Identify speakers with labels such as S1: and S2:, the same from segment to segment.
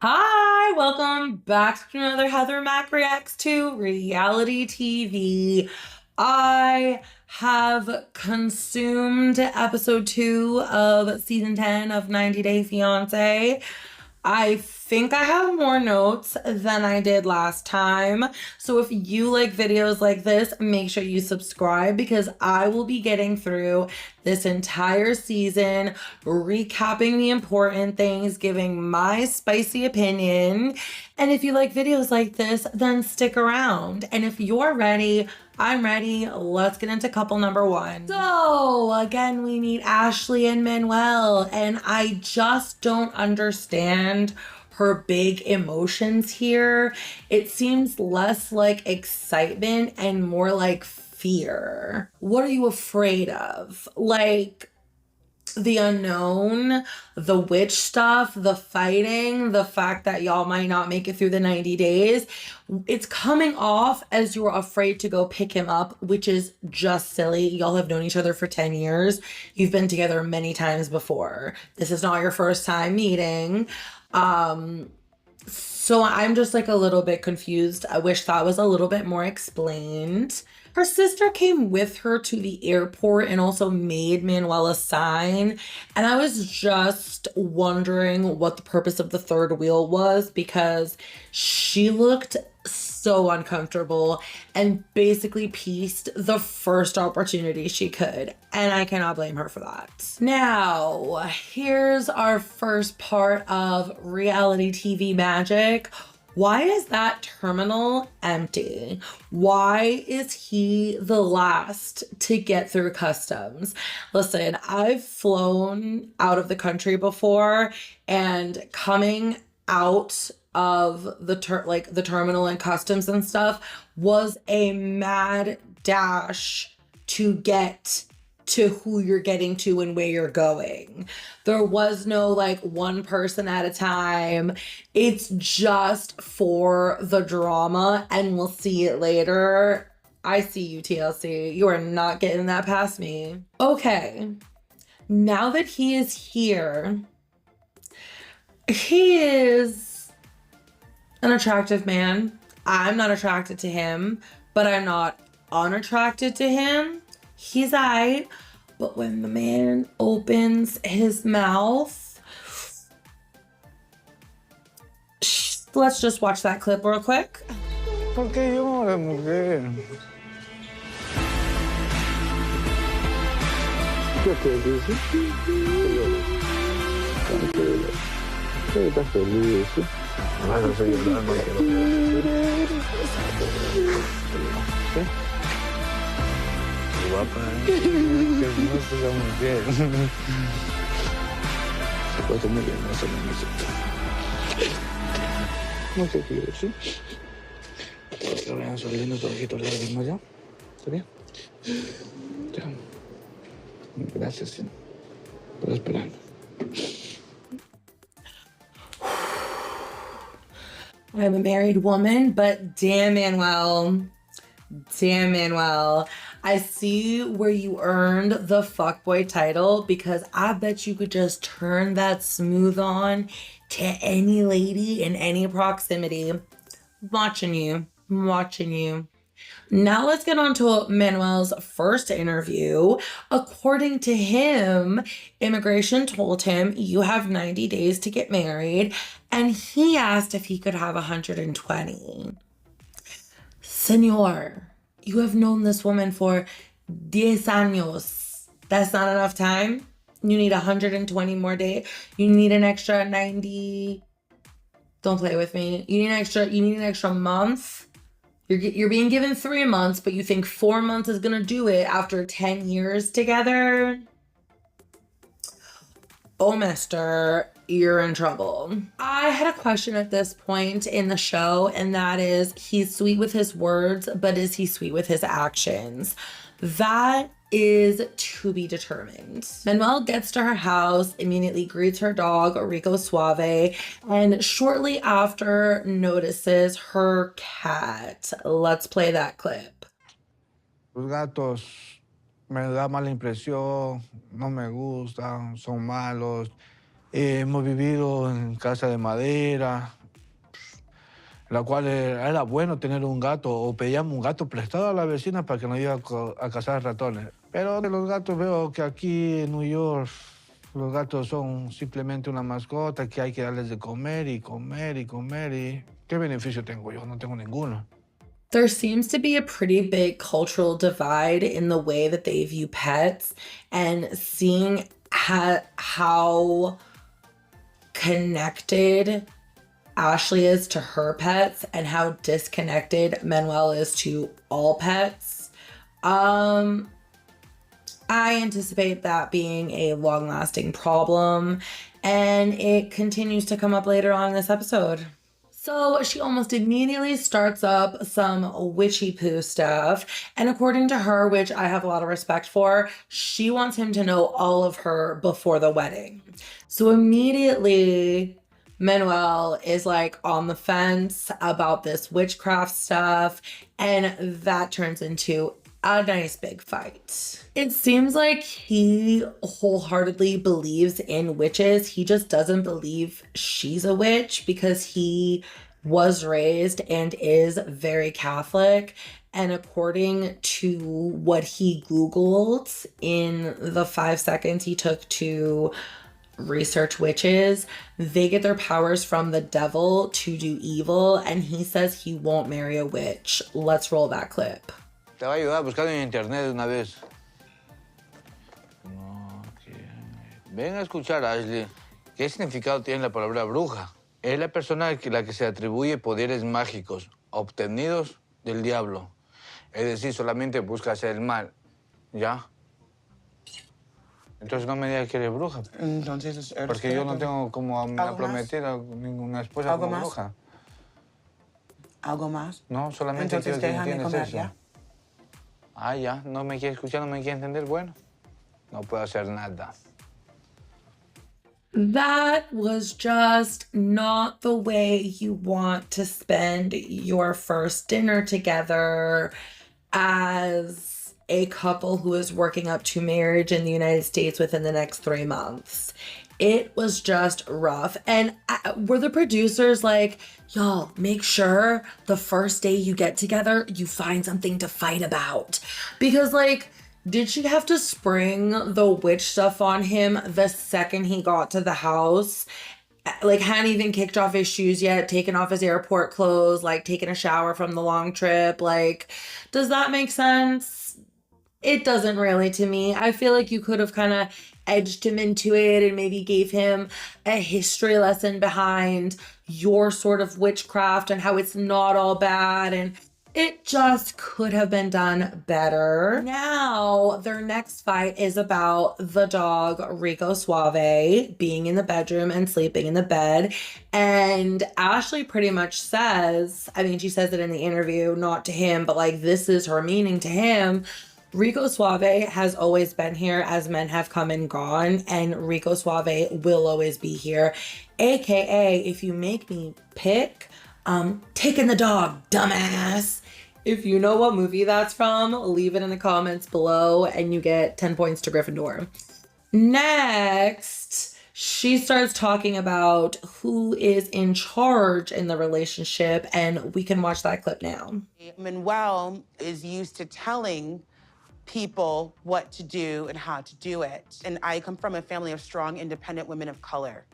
S1: Hi, welcome back to another Heather Mac Reacts to reality TV. I have consumed episode 2 of season 10 of 90 Day Fiancé. I think I have more notes than I did last time. So if you like videos like this, make sure you subscribe because I will be getting through this entire season, recapping the important things, giving my spicy opinion. And if you like videos like this, then stick around. And if you're ready, I'm ready. Let's get into couple number 1. So again, we meet Ashley and Manuel, and I just don't understand her big emotions here. It seems less like excitement and more like fear. What are you afraid of? Like, the unknown, the witch stuff, the fighting, the fact that y'all might not make it through the 90 days. It's coming off as you're afraid to go pick him up, which is just silly. Y'all have known each other for 10 years. You've been together many times before. This is not your first time meeting. So I'm just like a little bit confused. I wish that was a little bit more explained. Her sister came with her to the airport and also made Manuel a sign. And I was just wondering what the purpose of the third wheel was because she looked so uncomfortable and basically pieced the first opportunity she could. And I cannot blame her for that. Now, here's our first part of reality TV magic. Why is that terminal empty? Why is he the last to get through customs? Listen, I've flown out of the country before, and coming out of the terminal and customs and stuff was a mad dash to get to who you're getting to and where you're going. There was no like one person at a time. It's just for the drama, and we'll see it later. I see you, TLC. You are not getting that past me. Okay, now that he is here, he is an attractive man. I'm not attracted to him, but I'm not unattracted to him. He's aight, but when the man opens his mouth, let's just watch that clip real quick.
S2: ¿Por qué llora, mujer? ¿Qué te dice? ¿Qué estás feliz? No, no estoy llorando, ¿qué? Guapa, qué hermosa esa mujer. Se porta muy bien, no se lo necesita. No te quiero, ¿sí? Que vayan saliendo tus ojitos lágrimas ya. ¿Está bien? Te amo. Gracias, sí. Por esperarme.
S1: I'm a married woman, but damn Manuel. Damn, Manuel. I see where you earned the fuckboy title because I bet you could just turn that smooth on to any lady in any proximity. I'm watching you. I'm watching you. Now let's get on to Manuel's first interview. According to him, immigration told him you have 90 days to get married, and he asked if he could have 120. Senor, you have known this woman for 10 años. That's not enough time. You need 120 more days. You need an extra 90. Don't play with me. You need an extra month. You're being given 3 months, but you think 4 months is gonna do it after 10 years together? Oh, mister, you're in trouble. I had a question at this point in the show, and that is, he's sweet with his words, but is he sweet with his actions? That is to be determined. Manuel gets to her house, immediately greets her dog, Rico Suave, and shortly after notices her cat. Let's play that clip.
S2: Los gatos me da mala impresión, no me gustan, son malos. Hemos vivido en casa de madera, la cual era bueno tener un gato, o pedíamos un gato prestado a la vecina para que nos iba a cazar ratones. Pero de los gatos veo que aquí en New York los gatos son simplemente una mascota que hay que darles de comer y comer y comer y... ¿Qué beneficio tengo yo? No tengo ninguno.
S1: There seems to be a pretty big cultural divide in the way that they view pets, and seeing how connected Ashley is to her pets and how disconnected Manuel is to all pets. I anticipate that being a long-lasting problem, and it continues to come up later on in this episode. So she almost immediately starts up some witchy poo stuff. And according to her, which I have a lot of respect for, she wants him to know all of her before the wedding. So immediately, Manuel is like on the fence about this witchcraft stuff. And that turns into a nice big fight. It seems like he wholeheartedly believes in witches. He just doesn't believe she's a witch because he was raised and is very Catholic. And according to what he Googled in the 5 seconds he took to research witches, they get their powers from the devil to do evil. And he says he won't marry a witch. Let's roll that clip.
S2: Te va a ayudar a buscar en internet de una vez. Ven a escuchar, Ashley. ¿Qué significado tiene la palabra bruja? Es la persona a la que se atribuye poderes mágicos obtenidos del diablo. Es decir, solamente busca hacer el mal. ¿Ya? Entonces no me digas que eres bruja.
S3: Entonces,
S2: porque yo no tengo como a prometida ninguna esposa como bruja.
S3: ¿Algo más?
S2: No, solamente
S3: entonces,
S2: quiero que entiendas eso.
S3: ¿Ya?
S2: Ah, ya, no me quiere escuchar, no me quiere entender. Bueno, no puedo hacer nada.
S1: That was just not the way you want to spend your first dinner together as a couple who is working up to marriage in the United States within the next 3 months. It was just rough. And were the producers like, y'all, make sure the first day you get together, you find something to fight about? Because, like, did she have to spring the witch stuff on him the second he got to the house? Like, hadn't even kicked off his shoes yet, taken off his airport clothes, like, taken a shower from the long trip. Like, does that make sense? It doesn't really to me. I feel like you could have kind of edged him into it and maybe gave him a history lesson behind your sort of witchcraft and how it's not all bad, and it just could have been done better. Now, their next fight is about the dog Rico Suave being in the bedroom and sleeping in the bed. And Ashley pretty much says, I mean, she says it in the interview, not to him, but like this is her meaning to him. Rico Suave has always been here as men have come and gone, and Rico Suave will always be here. AKA, if you make me pick, taking the dog, dumbass. If you know what movie that's from, leave it in the comments below and you get 10 points to Gryffindor. Next, she starts talking about who is in charge in the relationship, and we can watch that clip now.
S3: Manuel is used to telling people what to do and how to do it. And I come from a family of strong, independent women of color.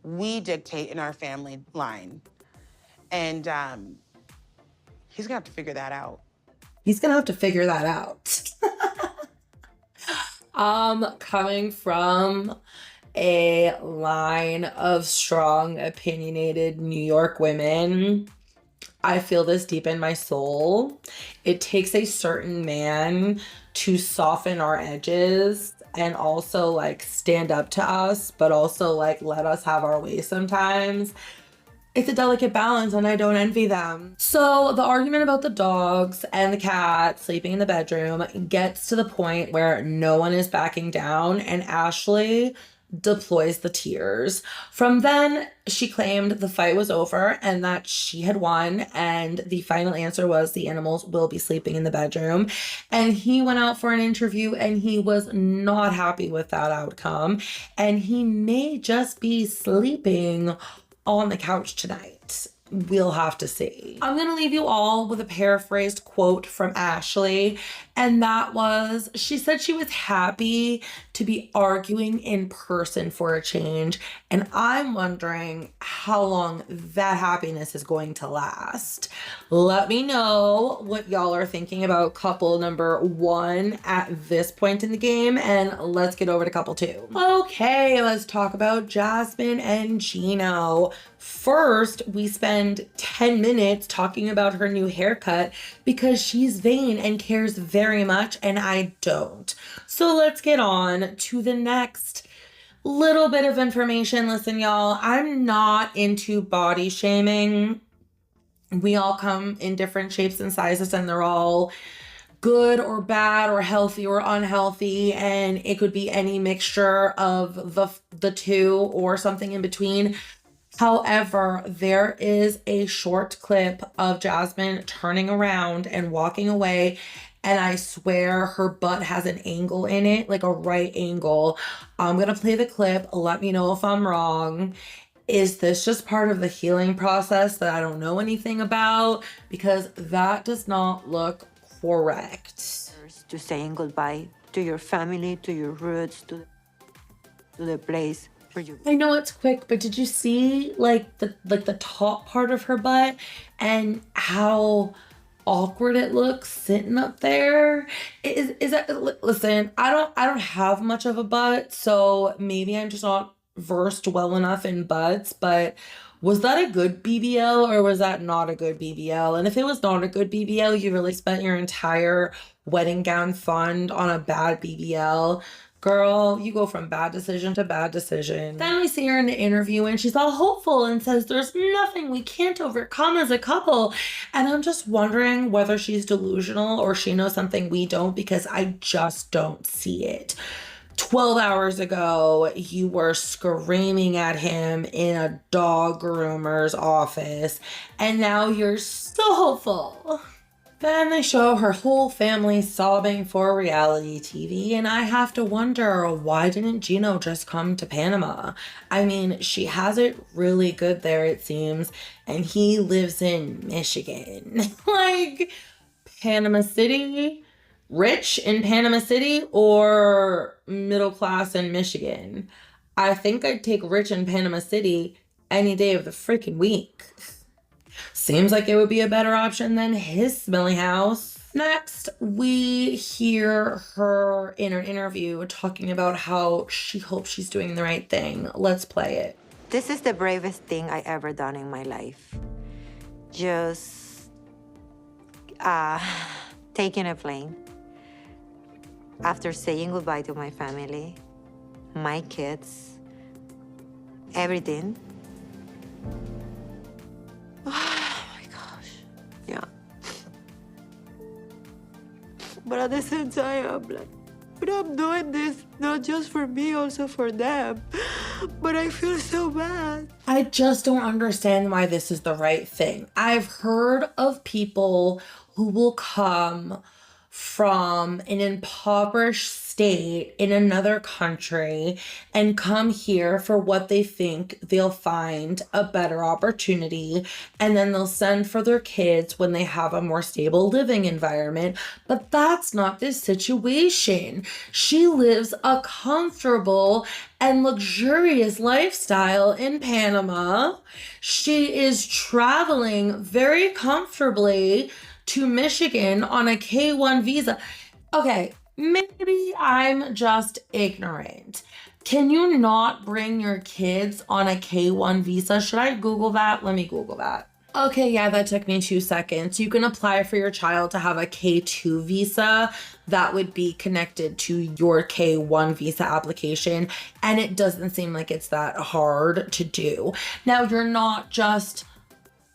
S3: We dictate in our family line. And he's gonna have to figure that out.
S1: He's gonna have to figure that out. Coming from a line of strong, opinionated New York women, I feel this deep in my soul. It takes a certain man to soften our edges and also like stand up to us, but also like let us have our way sometimes. It's a delicate balance and I don't envy them. So the argument about the dogs and the cat sleeping in the bedroom gets to the point where no one is backing down, and Ashley deploys the tears. From then, she claimed the fight was over and that she had won, and the final answer was the animals will be sleeping in the bedroom. And he went out for an interview and he was not happy with that outcome, and he may just be sleeping on the couch tonight. We'll have to see. I'm gonna leave you all with a paraphrased quote from Ashley, and that was, she said she was happy to be arguing in person for a change, and I'm wondering how long that happiness is going to last. Let me know what y'all are thinking about couple number 1 at this point in the game, and let's get over to couple 2. Okay, let's talk about Jasmine and Gino. First, we spend 10 minutes talking about her new haircut because she's vain and cares very much, and I don't. So let's get on to the next little bit of information. Listen, y'all, I'm not into body shaming. We all come in different shapes and sizes, and they're all good or bad or healthy or unhealthy, and it could be any mixture of the two or something in between. However, there is a short clip of Jasmine turning around and walking away, and I swear her butt has an angle in it, like a right angle. I'm gonna play the clip. Let me know if I'm wrong. Is this just part of the healing process that I don't know anything about? Because that does not look correct.
S4: To saying goodbye to your family, to your roots, to the place.
S1: I know it's quick, but did you see like the top part of her butt and how awkward it looks sitting up there? Is that, listen, I don't have much of a butt, so maybe I'm just not versed well enough in butts, but was that a good BBL or was that not a good BBL? And if it was not a good BBL, you really spent your entire wedding gown fund on a bad BBL. Girl, you go from bad decision to bad decision. Then we see her in the interview and she's all hopeful and says there's nothing we can't overcome as a couple. And I'm just wondering whether she's delusional or she knows something we don't, because I just don't see it. 12 hours ago, you were screaming at him in a dog groomer's office, and now you're so hopeful. Then they show her whole family sobbing for reality TV, and I have to wonder, why didn't Gino just come to Panama? I mean, she has it really good there, it seems, and he lives in Michigan. Like, Panama City? Rich in Panama City or middle class in Michigan? I think I'd take rich in Panama City any day of the freaking week. Seems like it would be a better option than his smelly house. Next, we hear her in an interview talking about how she hopes she's doing the right thing. Let's play it.
S4: This is the bravest thing I ever done in my life. Just taking a plane. After saying goodbye to my family, my kids, everything. Oh my gosh, yeah. But at the same time, I'm like, but I'm doing this not just for me, also for them. But I feel so bad.
S1: I just don't understand why this is the right thing. I've heard of people who will come from an impoverished state in another country and come here for what they think they'll find a better opportunity, and then they'll send for their kids when they have a more stable living environment. But that's not this situation. She lives a comfortable and luxurious lifestyle in Panama. She is traveling very comfortably to Michigan on a K-1 visa. Okay, maybe I'm just ignorant. Can you not bring your kids on a K-1 visa? Should I Google that? Let me Google that. Okay, yeah, that took me 2 seconds. You can apply for your child to have a K-2 visa that would be connected to your K-1 visa application, and it doesn't seem like it's that hard to do. Now, you're not just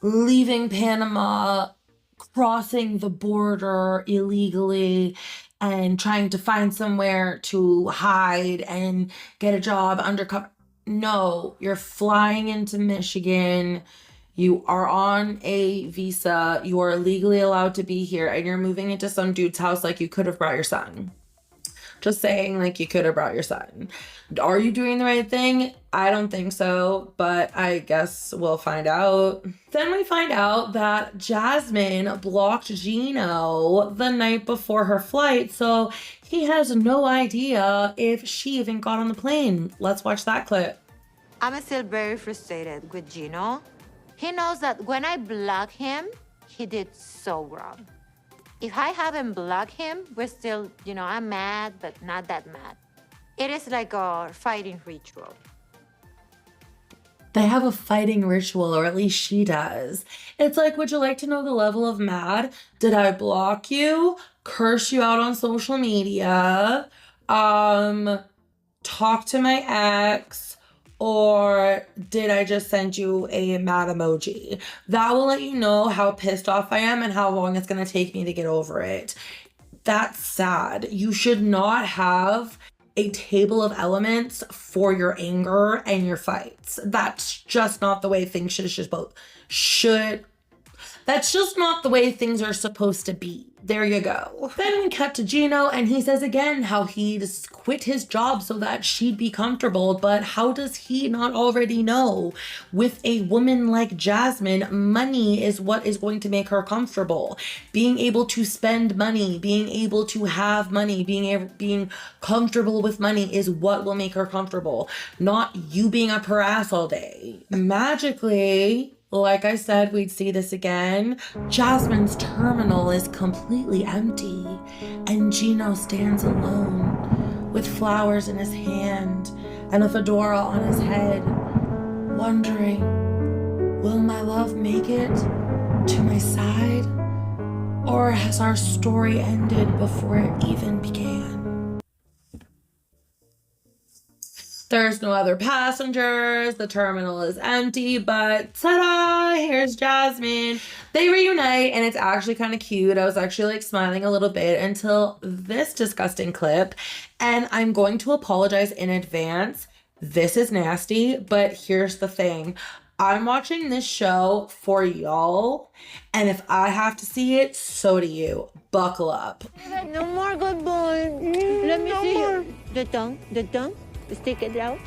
S1: leaving Panama, crossing the border illegally, and trying to find somewhere to hide and get a job undercover. No, you're flying into Michigan. You are on a visa. You are legally allowed to be here, and you're moving into some dude's house like you could have brought your son. Just saying, like, you could have brought your son. Are you doing the right thing? I don't think so, but I guess we'll find out. Then we find out that Jasmine blocked Gino the night before her flight, so he has no idea if she even got on the plane. Let's watch that clip.
S4: I'm still very frustrated with Gino. He knows that when I block him, he did so wrong. If I haven't blocked him, we're still, I'm mad, but not that mad. It is like a fighting ritual.
S1: They have a fighting ritual, or at least she does. It's like, would you like to know the level of mad? Did I block you? Curse you out on social media? Talk to my ex? Or did I just send you a mad emoji? That will let you know how pissed off I am and how long it's gonna take me to get over it. That's sad. You should not have a table of elements for your anger and your fights. That's just not the way things That's just not the way things are supposed to be. There you go. Then we cut to Gino, and he says again how he just quit his job so that she'd be comfortable. But how does he not already know? With a woman like Jasmine, money is what is going to make her comfortable. Being able to spend money, being able to have money, being comfortable with money is what will make her comfortable. Not you being up her ass all day. Magically, like I said, we'd see this again. Jasmine's terminal is completely empty, and Gino stands alone with flowers in his hand and a fedora on his head, wondering, will my love make it to my side? Or has our story ended before it even began? There's no other passengers, the terminal is empty, but ta-da, here's Jasmine. They reunite, and it's actually kind of cute. I was actually smiling a little bit until this disgusting clip, and I'm going to apologize in advance. This is nasty, but here's the thing. I'm watching this show for y'all, and if I have to see it, so do you. Buckle up.
S4: No more good boy. Let me see more. The tongue. Stick it out.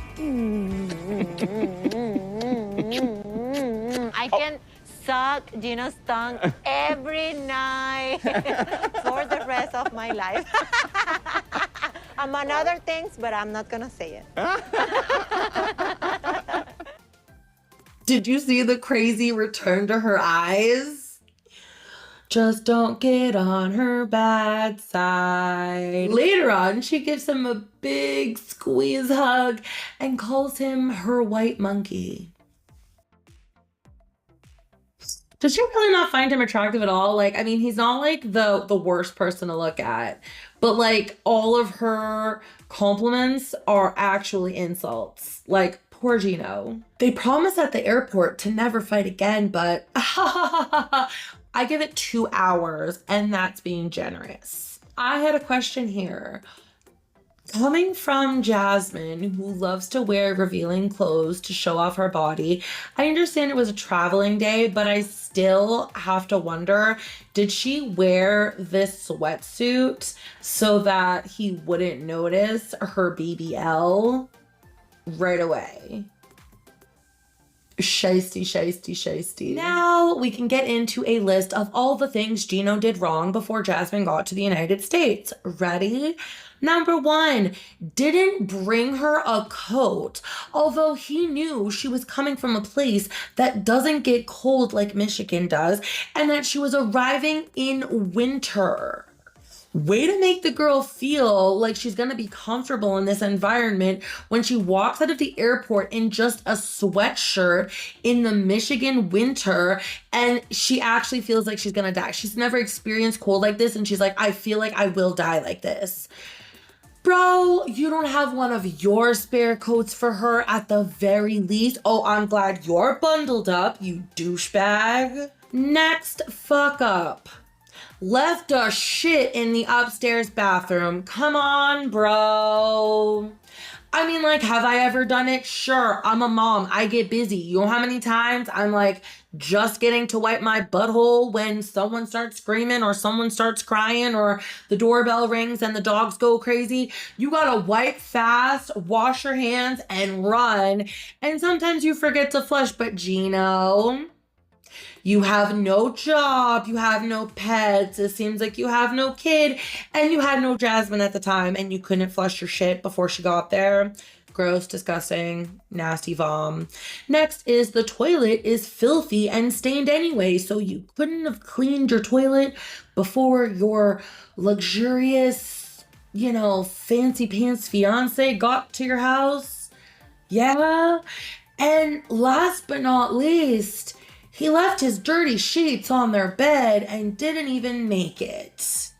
S4: I can suck Gino's tongue every night for the rest of my life. Among other things, but I'm not gonna say it.
S1: Did you see the crazy return to her eyes? Just don't get on her bad side. Later on, she gives him a big squeeze hug and calls him her white monkey. Does she really not find him attractive at all? He's not the worst person to look at, but all of her compliments are actually insults. Poor Gino. They promise at the airport to never fight again, but I give it 2 hours, and that's being generous. I had a question here. Coming from Jasmine, who loves to wear revealing clothes to show off her body, I understand it was a traveling day, but I still have to wonder, did she wear this sweatsuit so that he wouldn't notice her BBL right away? Shiesty. Now we can get into a list of all the things Gino did wrong before Jasmine got to the United States. Ready? Number 1, didn't bring her a coat, although he knew she was coming from a place that doesn't get cold like Michigan does, and that she was arriving in winter. Way to make the girl feel like she's gonna be comfortable in this environment when she walks out of the airport in just a sweatshirt in the Michigan winter, and she actually feels like she's gonna die. She's never experienced cold like this, and she's like, I feel like I will die like this. Bro, you don't have one of your spare coats for her at the very least. Oh, I'm glad you're bundled up, you douchebag. Next fuck up. left a shit in the upstairs bathroom. Come on, bro. I mean, like, have I ever done it? Sure, I'm a mom. I get busy. You know how many times I'm like just getting to wipe my butthole when someone starts screaming or someone starts crying or the doorbell rings and the dogs go crazy? You gotta wipe fast, wash your hands, and run. And sometimes you forget to flush, but Gino, you have no job, you have no pets, it seems like you have no kid, and you had no Jasmine at the time, and you couldn't flush your shit before she got there. Gross, disgusting, nasty vom. Next is the toilet is filthy and stained anyway, so you couldn't have cleaned your toilet before your luxurious, fancy pants fiance got to your house. Yeah. And last but not least, he left his dirty sheets on their bed and didn't even make it.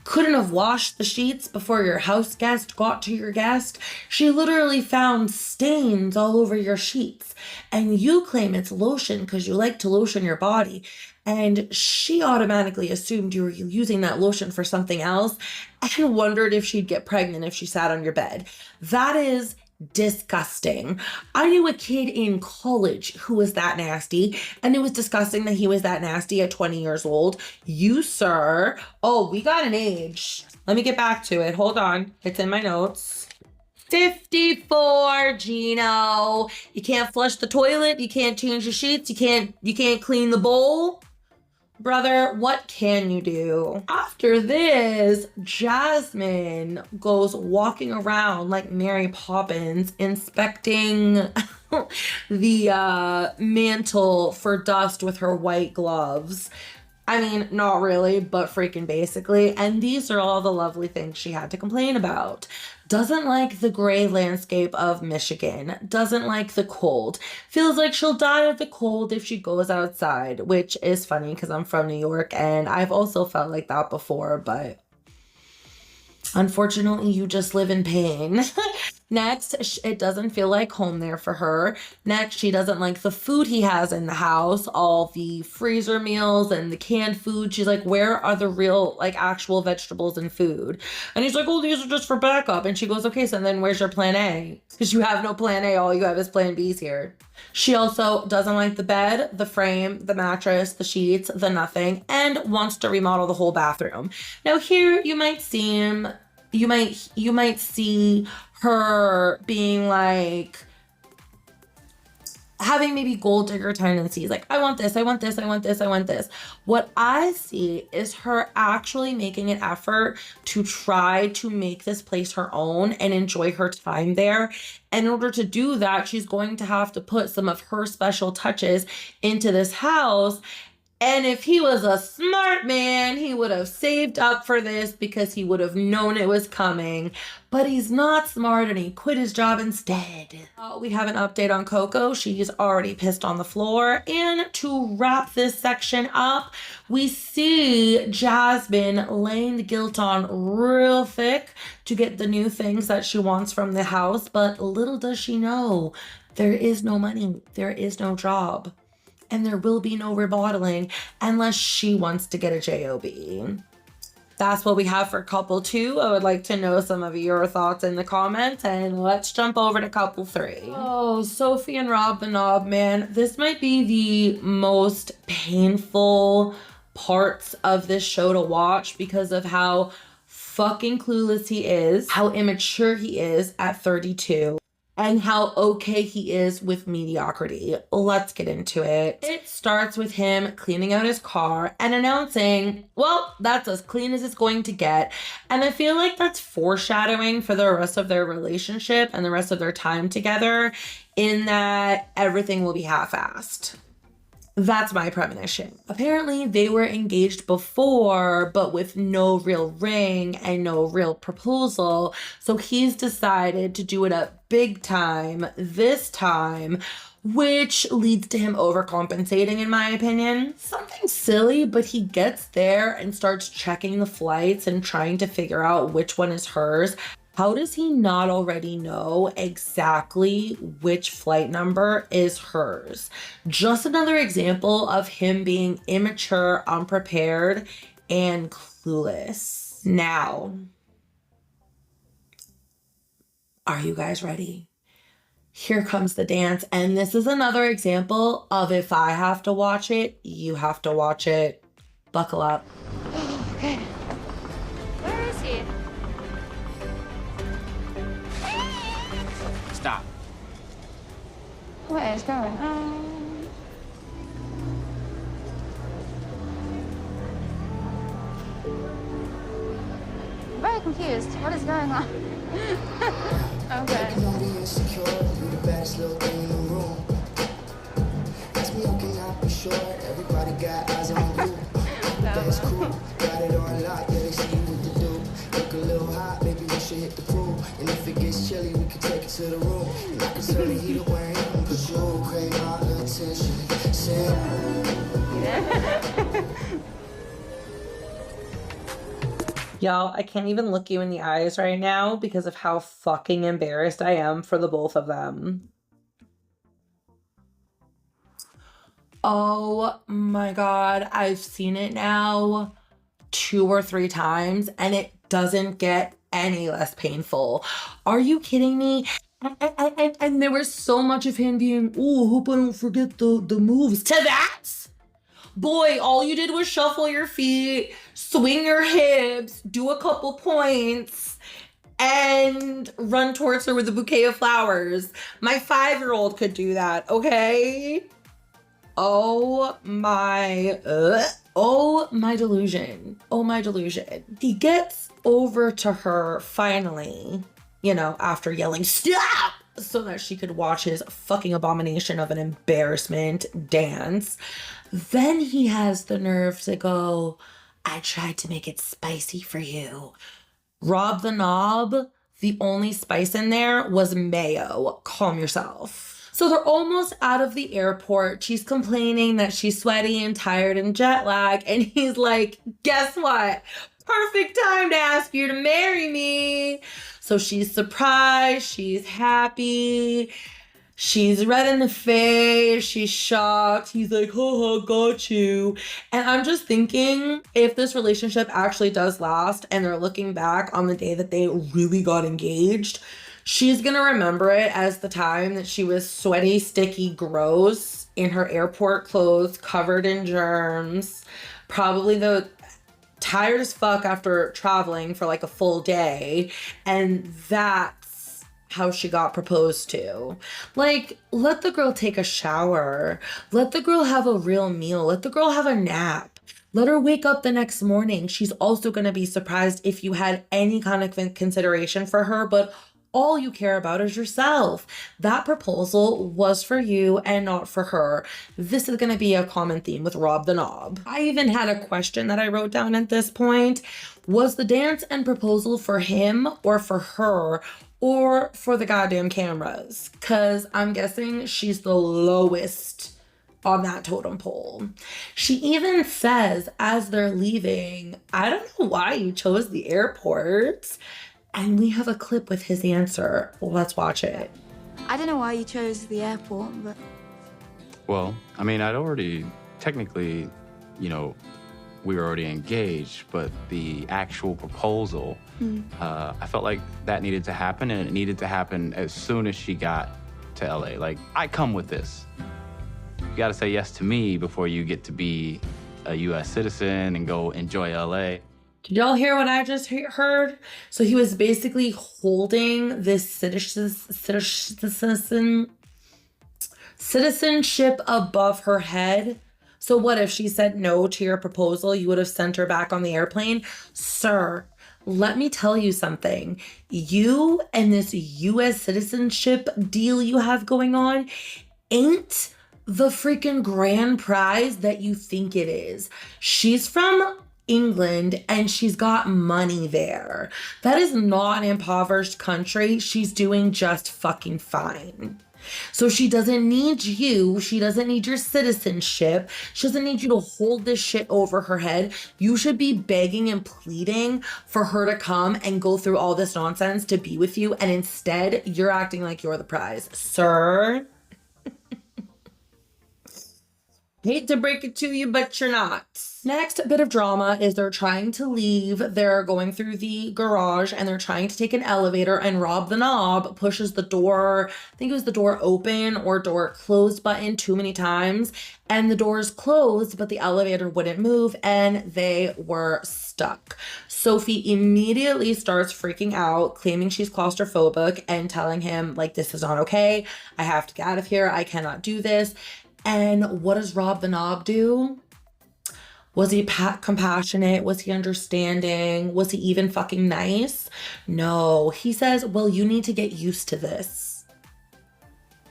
S1: Couldn't have washed the sheets before your house guest got to your guest. She literally found stains all over your sheets. And you claim it's lotion because you like to lotion your body. And she automatically assumed you were using that lotion for something else and wondered if she'd get pregnant if she sat on your bed. That is disgusting. I knew a kid in college who was that nasty, and it was disgusting that he was that nasty at 20 years old. You, sir. Oh, we got an age. Let me get back to it. Hold on. It's in my notes. 54, Gino. You can't flush the toilet. You can't change the sheets. You can't clean the bowl. Brother, what can you do? After this, Jasmine goes walking around like Mary Poppins, inspecting the mantle for dust with her white gloves. I mean, not really, but freaking basically. And these are all the lovely things she had to complain about. Doesn't like the gray landscape of Michigan. Doesn't like the cold. Feels like she'll die of the cold if she goes outside, which is funny because I'm from New York and I've also felt like that before, but unfortunately, you just live in pain. Next, it doesn't feel like home there for her. Next, she doesn't like the food he has in the house, all the freezer meals and the canned food. She's like, where are the real, actual vegetables and food? And he's like, oh, these are just for backup. And she goes, okay, so then where's your plan A? Because you have no plan A. All you have is plan B's here. She also doesn't like the bed, the frame, the mattress, the sheets, the nothing, and wants to remodel the whole bathroom. Now here you might see her being like having maybe gold digger tendencies. Like, I want this, I want this, I want this, I want this. What I see is her actually making an effort to try to make this place her own and enjoy her time there. And in order to do that, she's going to have to put some of her special touches into this house. And if he was a smart man, he would have saved up for this because he would have known it was coming. But he's not smart and he quit his job instead. We have an update on Coco. She's already pissed on the floor. And to wrap this section up, we see Jasmine laying the guilt on real thick to get the new things that she wants from the house. But little does she know, there is no money, there is no job. And there will be no remodeling unless she wants to get a job. That's what we have for couple 2. I would like to know some of your thoughts in the comments, and let's jump over to couple 3. Oh, Sophie and Rob the Knob, man. This might be the most painful parts of this show to watch because of how fucking clueless he is, how immature he is at 32. And how okay he is with mediocrity. Let's get into it. It starts with him cleaning out his car and announcing, well, that's as clean as it's going to get. And I feel like that's foreshadowing for the rest of their relationship and the rest of their time together, in that everything will be half-assed. That's my premonition. Apparently, they were engaged before, but with no real ring and no real proposal. So he's decided to do it up big time this time, which leads to him overcompensating, in my opinion. Something silly, but he gets there and starts checking the flights and trying to figure out which one is hers. How does he not already know exactly which flight number is hers? Just another example of him being immature, unprepared, and Clueless. Now, are you guys ready? Here comes the dance. And this is another example of if I have to watch it, you have to watch it. Buckle up.
S4: Okay. Where is he?
S5: Stop.
S4: What is going on? Very confused. What is going on? Okay.
S6: Everybody got eyes on you. That's cool. Got it on lock. Yeah, they see you what to do. Look a little hot, maybe we should hit the pool. And if it gets chilly, we can take it to the room. And I can turn the heat away. Cause you crave my attention.
S1: Y'all, I can't even look you in the eyes right now because of how fucking embarrassed I am for the both of them. Oh my God, I've seen it now 2 or 3 times and it doesn't get any less painful. Are you kidding me? And there was so much of him being, oh, hope I don't forget the moves. To that, boy, all you did was shuffle your feet, swing your hips, do a couple points, and run towards her with a bouquet of flowers. My 5-year-old could do that, okay? Oh my delusion. Oh my delusion. He gets over to her finally, you know, after yelling, stop! So that she could watch his fucking abomination of an embarrassment dance. Then he has the nerve to go, I tried to make it spicy for you. Rob the knob, the only spice in there was mayo. Calm yourself. So they're almost out of the airport. She's complaining that she's sweaty and tired and jet lag. And he's like, guess what? Perfect time to ask you to marry me. So she's surprised. She's happy. She's red in the face. She's shocked. He's like, haha, got you. And I'm just thinking, if this relationship actually does last and they're looking back on the day that they really got engaged, she's gonna remember it as the time that she was sweaty, sticky, gross in her airport clothes, covered in germs, probably tired as fuck after traveling for like a full day. And that's how she got proposed to. Like, let the girl take a shower. Let the girl have a real meal. Let the girl have a nap. Let her wake up the next morning. She's also gonna be surprised if you had any kind of consideration for her, but all you care about is yourself. That proposal was for you and not for her. This is going to be a common theme with Rob the Knob. I even had a question that I wrote down at this point. Was the dance and proposal for him or for her or for the goddamn cameras? Because I'm guessing she's the lowest on that totem pole. She even says as they're leaving, I don't know why you chose the airport. And we have a clip with his answer. Let's watch it.
S7: I don't know why you chose the airport, but...
S5: Well, I mean, I'd already, technically, you know, we were already engaged, but the actual proposal, I felt like that needed to happen, and it needed to happen as soon as she got to LA. Like, I come with this. You gotta say yes to me before you get to be a US citizen and go enjoy LA.
S1: Did y'all hear what I just heard? So he was basically holding this citizenship above her head. So what if she said no to your proposal? You would have sent her back on the airplane? Sir, let me tell you something. You and this US citizenship deal you have going on ain't the freaking grand prize that you think it is. She's from England and she's got money there. That is not an impoverished country. She's doing just fucking fine. So she doesn't need you. She doesn't need your citizenship. She doesn't need you to hold this shit over her head. You should be begging and pleading for her to come and go through all this nonsense to be with you. And instead, you're acting like you're the prize. Sir? Hate to break it to you, but you're not. Next bit of drama is they're trying to leave. They're going through the garage and they're trying to take an elevator, and Rob the Knob pushes the door, I think it was the door open or door closed button too many times. And the doors closed, but the elevator wouldn't move and they were stuck. Sophie immediately starts freaking out, claiming she's claustrophobic and telling him, like, this is not okay. I have to get out of here. I cannot do this. And what does Rob the Knob do? Was he compassionate? Was he understanding? Was he even fucking nice? No. He says, well, you need to get used to this.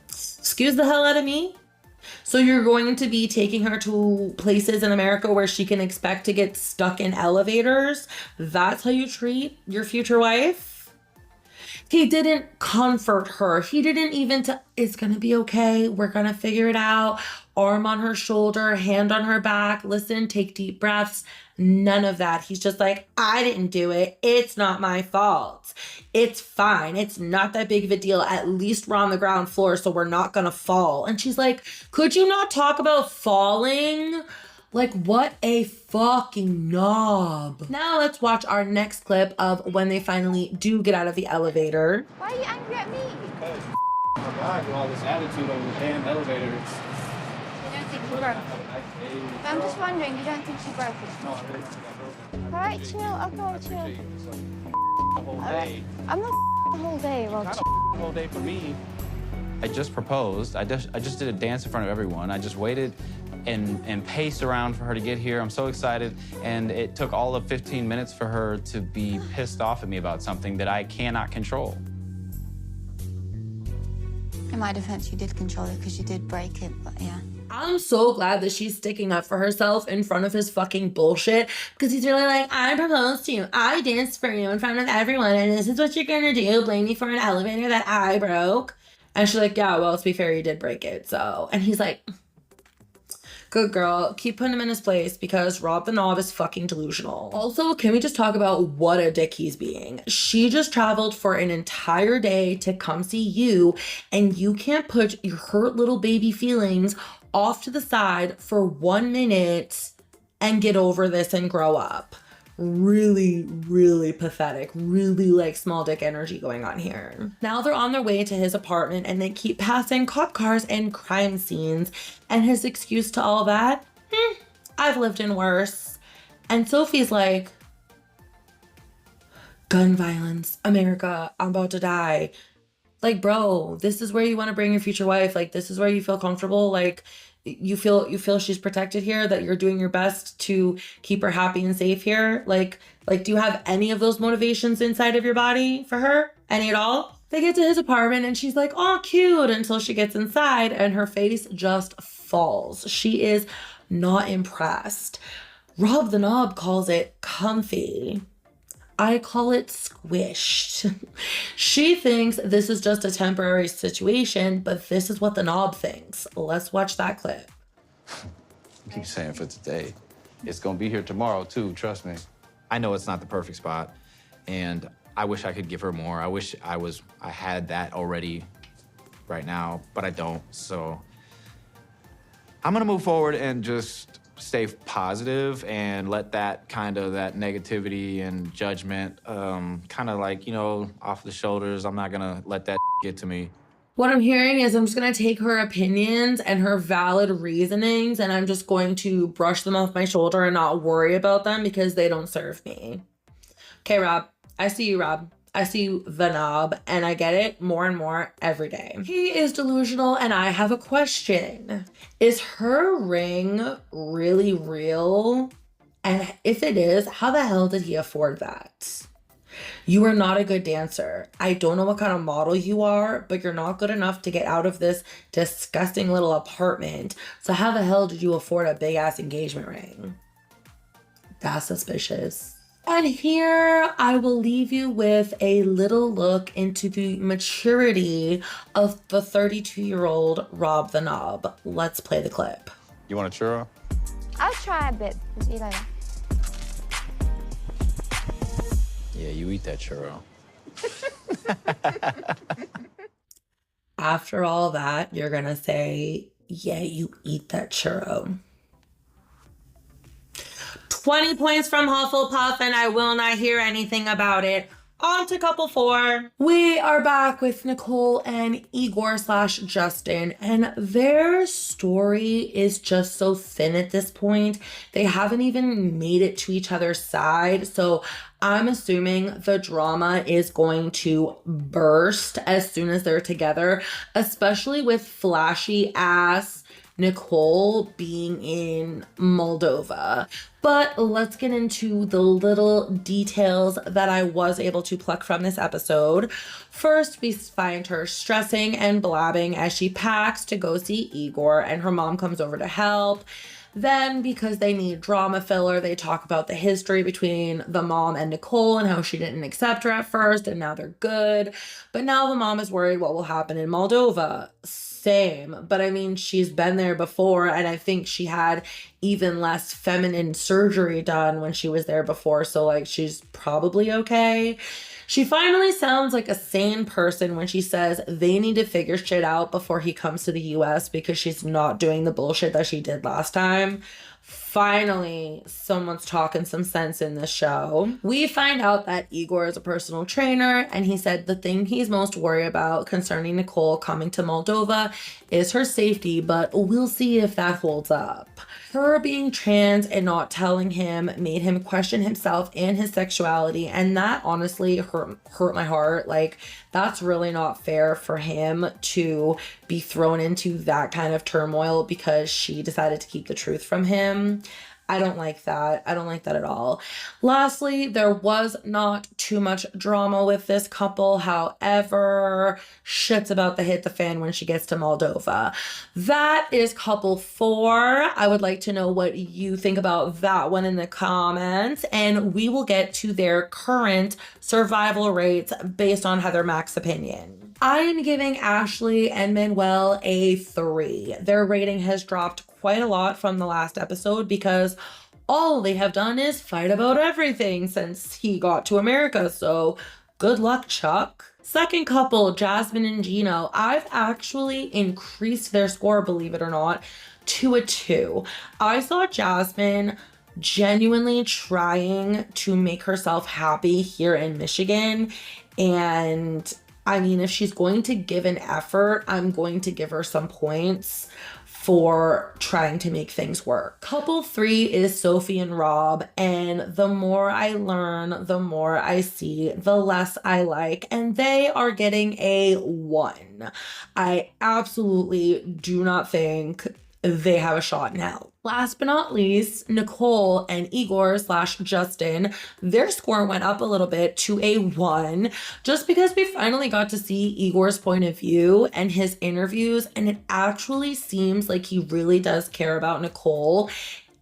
S1: Excuse the hell out of me? So you're going to be taking her to places in America where she can expect to get stuck in elevators? That's how you treat your future wife? He didn't comfort her. He didn't even it's gonna be okay. We're gonna figure it out. Arm on her shoulder, hand on her back. Listen, take deep breaths. None of that. He's just like, I didn't do it. It's not my fault. It's fine. It's not that big of a deal. At least we're on the ground floor, so we're not gonna fall. And she's like, could you not talk about falling? Like, what a fucking knob. Now let's watch our next clip of when they finally do get out of the elevator.
S7: Why are you angry at me?
S8: Because my God, you all this attitude over the damn elevator.
S7: You don't think she broke it? I'm just wondering, you don't think she broke it?
S8: No, I really think I broke it.
S7: Alright, chill. Okay, chill.
S8: The whole day.
S7: I'm not the whole day, well,
S8: Not the whole day for me.
S5: I just proposed. I just did a dance in front of everyone. I just waited and paced around for her to get here. I'm so excited. And it took all of 15 minutes for her to be pissed off at me about something that I cannot control.
S7: In my defense, you did control it because you did break it, but yeah.
S1: I'm so glad that she's sticking up for herself in front of his fucking bullshit, because he's really like, I proposed to you. I danced for you in front of everyone, and this is what you're gonna do. Blame me for an elevator that I broke. And she's like, yeah, well, to be fair, you did break it, so. And he's like, good girl, keep putting him in his place because Rob the Knob is fucking delusional. Also, can we just talk about what a dick he's being? She just traveled for an entire day to come see you, and you can't put your hurt little baby feelings off to the side for 1 minute and get over this and grow up. Really, really pathetic. Really like small dick energy going on here. Now they're on their way to his apartment and they keep passing cop cars and crime scenes. And his excuse to all that, I've lived in worse. And Sophie's like, gun violence, America, I'm about to die. Like, bro, this is where you want to bring your future wife. Like, this is where you feel comfortable. Like, you feel she's protected here, that you're doing your best to keep her happy and safe here. Like, do you have any of those motivations inside of your body for her? Any at all? They get to his apartment and she's like, oh, cute, until she gets inside and her face just falls. She is not impressed. Rob the Knob calls it comfy. I call it squished. She thinks this is just a temporary situation, but this is what the Knob thinks. Let's watch that clip.
S5: I keep saying for today. It's gonna be here tomorrow too, trust me. I know it's not the perfect spot, and I wish I could give her more. I wish I had that already right now, but I don't. So I'm gonna move forward and just stay positive and let that negativity and judgment kind of like, off the shoulders. I'm not gonna let that get to me.
S1: What I'm hearing is I'm just going to take her opinions and her valid reasonings and I'm just going to brush them off my shoulder and not worry about them because they don't serve me. Okay, Rob. I see you, Rob. I see you, the Knob, and I get it more and more every day. He is delusional, and I have a question. Is her ring really real? And if it is, how the hell did he afford that? You are not a good dancer. I don't know what kind of model you are, but you're not good enough to get out of this disgusting little apartment. So how the hell did you afford a big-ass engagement ring? That's suspicious. And here I will leave you with a little look into the maturity of the 32-year-old Rob the Knob. Let's play the clip.
S5: You want a churro?
S7: I'll try a bit. You know.
S5: Yeah, you eat that churro.
S1: After all that, you're gonna say, yeah, you eat that churro. 20 points from Hufflepuff, and I will not hear anything about it. On to couple 4. We are back with Nicole and Igor / Justin, and their story is just so thin at this point. They haven't even made it to each other's side, so I'm assuming the drama is going to burst as soon as they're together, especially with flashy ass Nicole being in Moldova. But let's get into the little details that I was able to pluck from this episode. First, we find her stressing and blabbing as she packs to go see Igor, and her mom comes over to help. Then, because they need drama filler, they talk about the history between the mom and Nicole and how she didn't accept her at first, and now they're good. But now the mom is worried what will happen in Moldova. Same. But I mean, she's been there before, and I think she had even less feminine surgery done when she was there before. So, like, she's probably okay. She finally sounds like a sane person when she says they need to figure shit out before he comes to the US because she's not doing the bullshit that she did last time. Finally, someone's talking some sense in this show. We find out that Igor is a personal trainer, and he said the thing he's most worried about concerning Nicole coming to Moldova is her safety, but we'll see if that holds up. Her being trans and not telling him made him question himself and his sexuality, and that honestly hurt my heart. Like, that's really not fair for him to be thrown into that kind of turmoil because she decided to keep the truth from him. I don't like that. I don't like that at all. Lastly, there was not too much drama with this couple. However, shit's about to hit the fan when she gets to Moldova. That is couple 4. I would like to know what you think about that one in the comments. And we will get to their current survival rates based on Heather Mack's opinion. I am giving Ashley and Manuel a 3. Their rating has dropped quite a lot from the last episode because all they have done is fight about everything since he got to America. So good luck, Chuck. Second couple, Jasmine and Gino. I've actually increased their score, believe it or not, to a 2. I saw Jasmine genuinely trying to make herself happy here in Michigan, and I mean, if she's going to give an effort, I'm going to give her some points for trying to make things work. Couple 3 is Sophie and Rob, and the more I learn, the more I see, the less I like, and they are getting a 1. I absolutely do not think they have a shot in hell. Last but not least, Nicole and Igor / Justin, their score went up a little bit to a 1 just because we finally got to see Igor's point of view and his interviews, and it actually seems like he really does care about Nicole.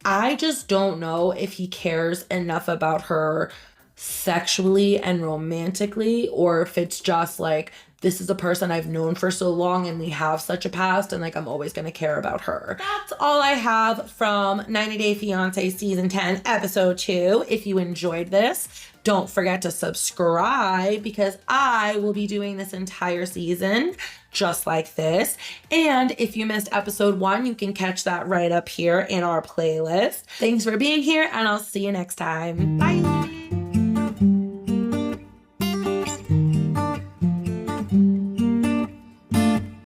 S1: I just don't know if he cares enough about her sexually and romantically, or if it's just like, this is a person I've known for so long and we have such a past, and like, I'm always going to care about her. That's all I have from 90 Day Fiancé Season 10, Episode 2. If you enjoyed this, don't forget to subscribe because I will be doing this entire season just like this. And if you missed Episode 1, you can catch that right up here in our playlist. Thanks for being here, and I'll see you next time. Bye.